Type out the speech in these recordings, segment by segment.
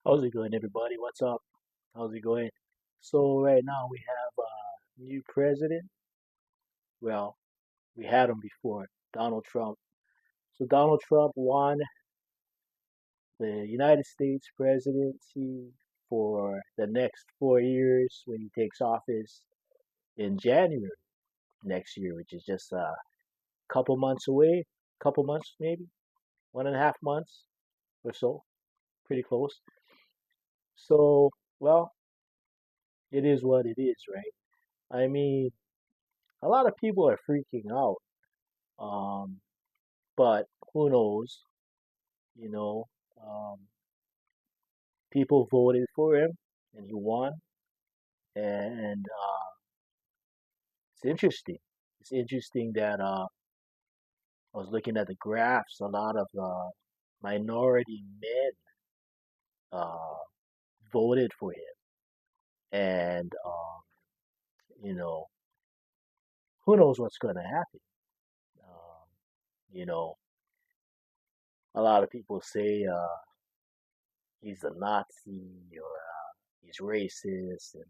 How's it going, everybody? What's up? How's it going? So right now we have a new president. Well, we had him before, Donald Trump. So Donald Trump won the United States presidency for the next 4 years when he takes office in January next year, which is just a couple months away, couple months maybe, 1.5 months or so, pretty close. So, well, it is what it is, right? I mean, a lot of people are freaking out. Um, but who knows? You know, um, people voted for him and he won. And it's interesting. It's interesting that I was looking at the graphs. A lot of minority men uh, voted for him. And, you know, who knows what's going to happen? Um, you know, a lot of people say he's a Nazi or he's racist and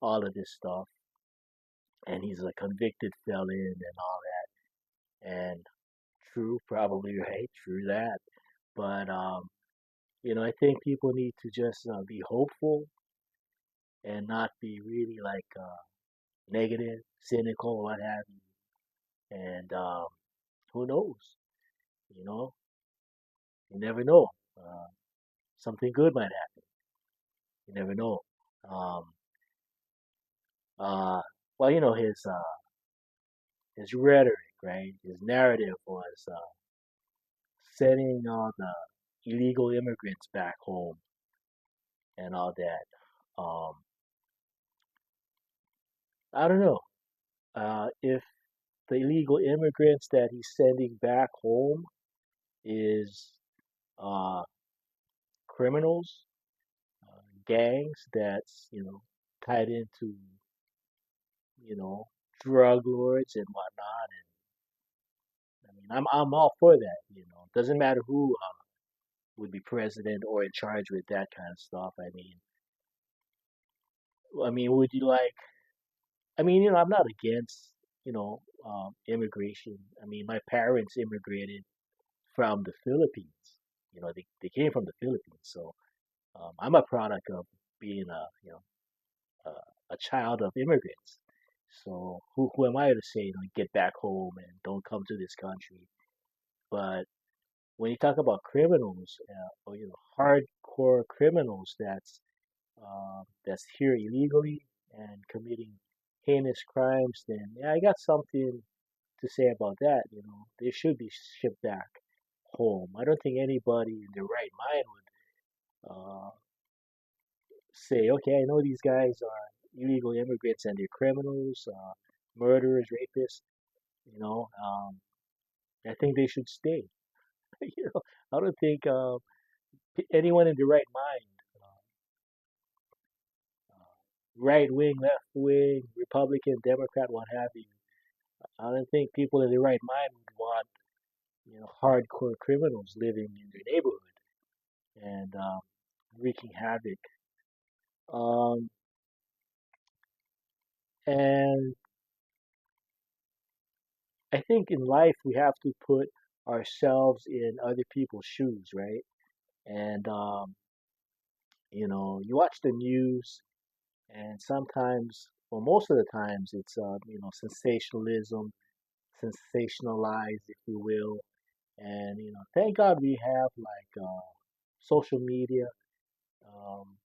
all of this stuff, and he's a convicted felon and all that. And true, probably right, true that. But I think people need to just be hopeful and not be really like negative, cynical, what have you. And who knows? You know, you never know. Uh, Something good might happen. You never know. Um, uh, well, his rhetoric, right? His narrative was sending all the illegal immigrants back home and all that. Um, I don't know if the illegal immigrants that he's sending back home is uh, criminals, gangs that's tied into you know drug lords and whatnot. And I mean, I'm all for that. Doesn't matter who would be president or in charge with that kind of stuff. I mean, would you like? I mean, I'm not against immigration. I mean, my parents immigrated from the Philippines. They came from the Philippines, so I'm a product of being a child of immigrants. So who am I to say get back home and don't come to this country? But when you talk about criminals, or hardcore criminals that's here illegally and committing heinous crimes, then yeah, I got something to say about that. They should be shipped back home. I don't think anybody in their right mind would say, okay, I know these guys are illegal immigrants and they're criminals, murderers, rapists. You know, um, I think they should stay. I don't think anyone in their right mind, right wing, left wing, Republican, Democrat, what have you. I don't think people in their right mind would want hardcore criminals living in their neighborhood and wreaking havoc. Um, and I think in life we have to put ourselves in other people's shoes, right? And you watch the news, and sometimes, well, most of the times, it's sensationalism, sensationalized, if you will. And thank God we have like social media, um,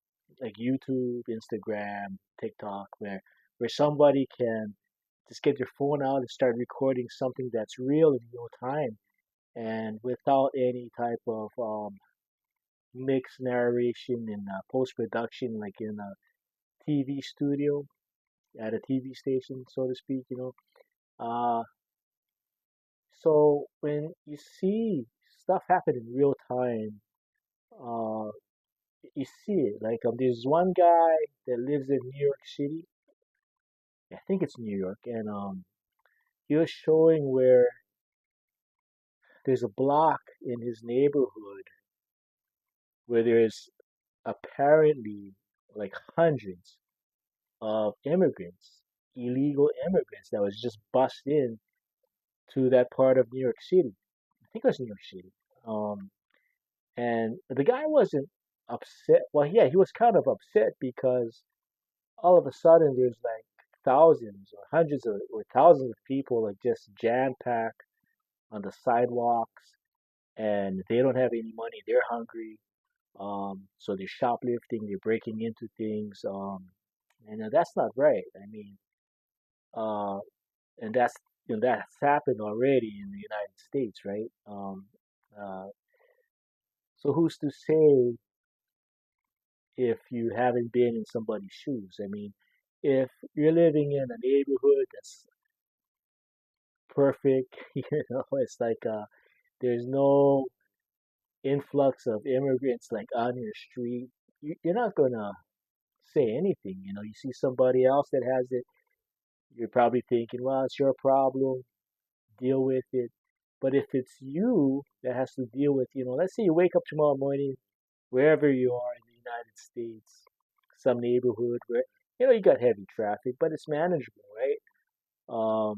like YouTube, Instagram, TikTok, where somebody can just get your phone out and start recording something that's real in real time and without any type of mixed narration and post production, like in a TV studio at a TV station, so to speak. Uh, so when you see stuff happen in real time, uh, you see it. Like there's one guy that lives in New York City. I think it's New York, and he was showing where there's a block in his neighborhood where there's apparently like hundreds of immigrants, illegal immigrants that was just bust in to that part of New York City. I think it was New York City. Um, and the guy wasn't upset. Well, yeah, he was kind of upset because all of a sudden there's like thousands or hundreds of or thousands of people like just jam packed on the sidewalks, and they don't have any money. They're hungry. So they're shoplifting. They're breaking into things. And that's not right. I mean, uh, and that's happened already in the United States, right? Uh, so who's to say if you haven't been in somebody's shoes? I mean, if you're living in a neighborhood that's perfect, it's like there's no influx of immigrants like on your street, you're not gonna say anything. You see somebody else that has it, you're probably thinking, well, it's your problem, deal with it. But if it's you that has to deal with, let's say you wake up tomorrow morning, wherever you are in the United States, some neighborhood where, you got heavy traffic, but it's manageable, right? All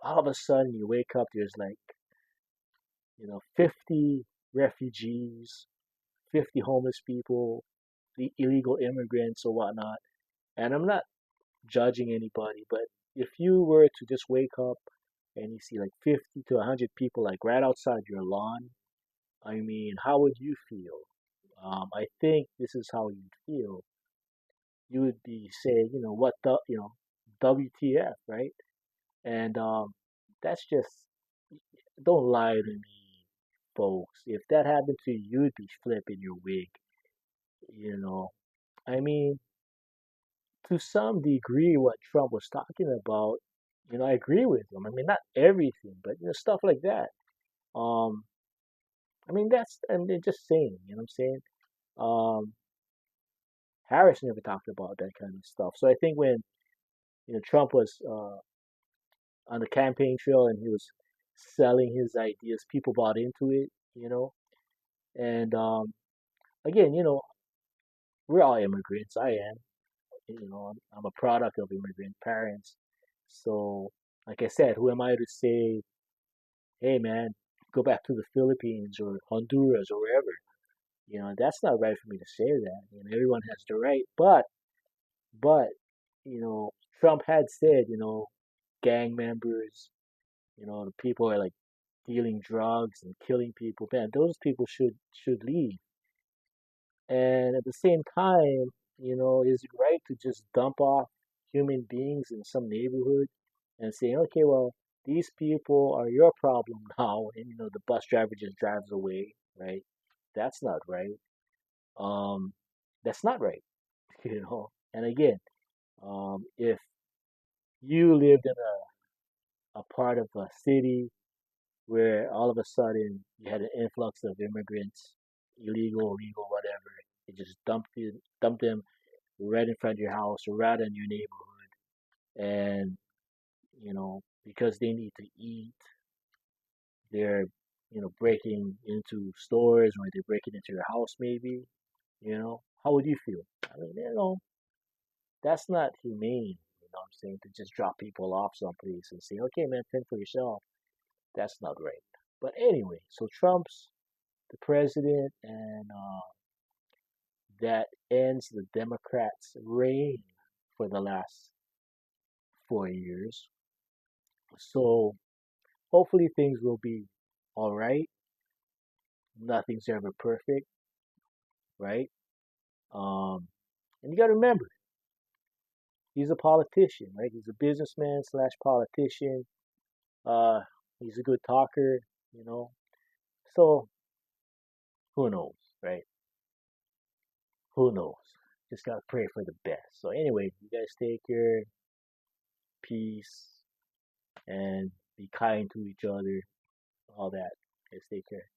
of a sudden you wake up, there's like, 50 refugees, 50 homeless people, the illegal immigrants or whatnot. And I'm not judging anybody, but if you were to just wake up and you see like 50 to 100 people like right outside your lawn, I mean, how would you feel? I think this is how you'd feel. You would be saying, what the, WTF, right? And that's just, don't lie to me, folks. If that happened to you, you'd be flipping your wig, you know. I mean, to some degree, what Trump was talking about, I agree with him. I mean, not everything, but stuff like that. Um, I mean, I mean, just saying, you know what I'm saying? Um, Harris never talked about that kind of stuff. So I think when Trump was on the campaign trail and he was selling his ideas, people bought into it. And again, we're all immigrants. I am. I'm a product of immigrant parents. So, like I said, who am I to say, hey man, go back to the Philippines or Honduras or wherever? That's not right for me to say that. Everyone has the right, but you know, Trump had said, gang members, the people are like dealing drugs and killing people. Man, those people should leave. And at the same time, is it right to just dump off human beings in some neighborhood and say, okay, well, these people are your problem now, and the bus driver just drives away, right? That's not right. Um, that's not right, And again, if you lived in a part of a city where all of a sudden you had an influx of immigrants, illegal, legal, whatever, you just dump them right in front of your house or right in your neighborhood, and because they need to eat, they're breaking into stores or they're breaking into your house, maybe. How would you feel? I mean, that's not humane. I'm saying, to just drop people off someplace and say, okay, man, fend for yourself. That's not right. But anyway, so Trump's the president, and that ends the Democrats' reign for the last 4 years. So hopefully things will be all right. Nothing's ever perfect, right? Um, and you got to remember, he's a politician, right? He's a businessman slash politician. Uh, he's a good talker, you know. So who knows, right? Who knows? Just gotta pray for the best. So anyway, you guys take care, peace, and be kind to each other. All that. Guys take care.